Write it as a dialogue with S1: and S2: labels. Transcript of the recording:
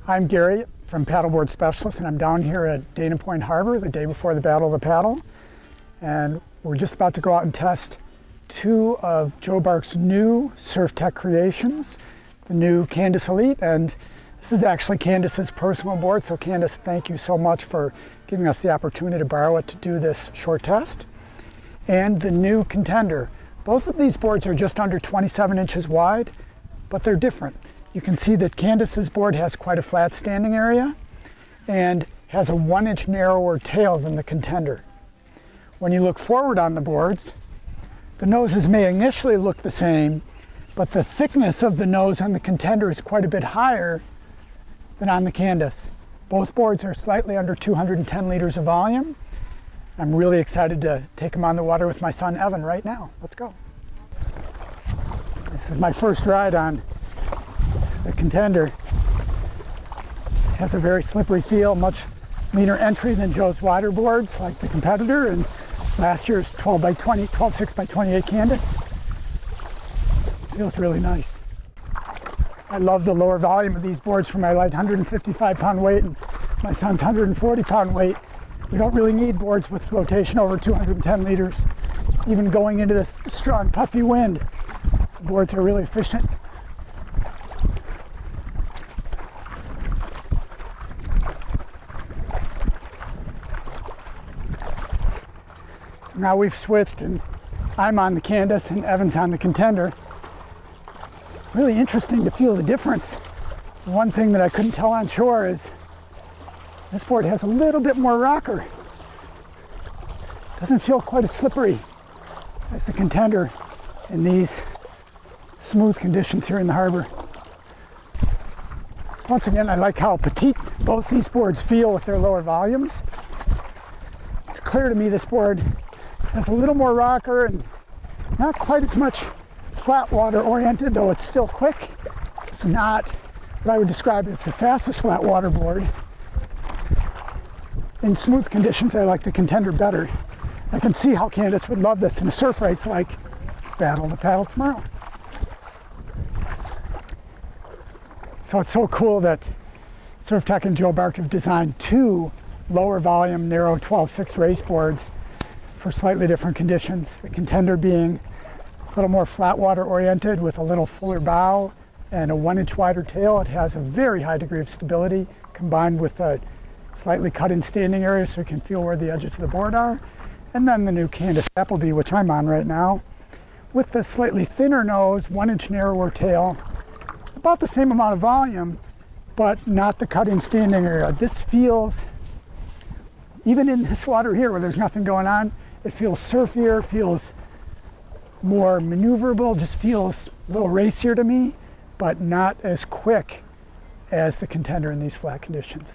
S1: I'm Gary from Paddleboard Specialist, and I'm down here at Dana Point Harbor the day before the Battle of the Paddle. And we're just about to go out and test two of Joe Bark's new Surftech creations, the new Candice Elite. And this is actually Candice's personal board. So Candice, thank you so much for giving us the opportunity to borrow it to do this short test. And the new Contender. Both of these boards are just under 27 inches wide, but they're different. You can see that Candice's board has quite a flat standing area and has a 1 inch narrower tail than the Contender. When you look forward on the boards, the noses may initially look the same, but the thickness of the nose on the Contender is quite a bit higher than on the Candice. Both boards are slightly under 210 liters of volume. I'm really excited to take them on the water with my son Evan right now. Let's go. This is my first ride on the Contender. It has a very slippery feel, much leaner entry than Joe's wider boards like the competitor and last year's 12/6 by 28 Candice. Feels really nice. I love the lower volume of these boards for my light 155-pound weight and my son's 140-pound weight. We don't really need boards with flotation over 210 liters. Even going into this strong puffy wind, the boards are really efficient. So now we've switched and I'm on the Candice and Evan's on the Contender. Really interesting to feel the difference. The one thing that I couldn't tell on shore is this board has a little bit more rocker. Doesn't feel quite as slippery as the Contender in these smooth conditions here in the harbor. Once again, I like how petite both these boards feel with their lower volumes. It's clear to me this board has a little more rocker and not quite as much flat water oriented, though it's still quick. It's not what I would describe as the fastest flat water board. In smooth conditions, I like the Contender better. I can see how Candice would love this in a surf race like Battle of the Paddle tomorrow. So it's so cool that Surftech and Joe Bark have designed two lower volume, narrow 12/6 race boards for slightly different conditions. The Contender being a little more flat water oriented with a little fuller bow and a 1 inch wider tail. It has a very high degree of stability combined with a slightly cut in standing area so you can feel where the edges of the board are. And then the new Candice Appleby, which I'm on right now, with the slightly thinner nose, 1 inch narrower tail, about the same amount of volume, but not the cut in standing area. This feels, even in this water here where there's nothing going on, it feels surfier, feels more maneuverable, just feels a little racier to me, but not as quick as the Contender in these flat conditions.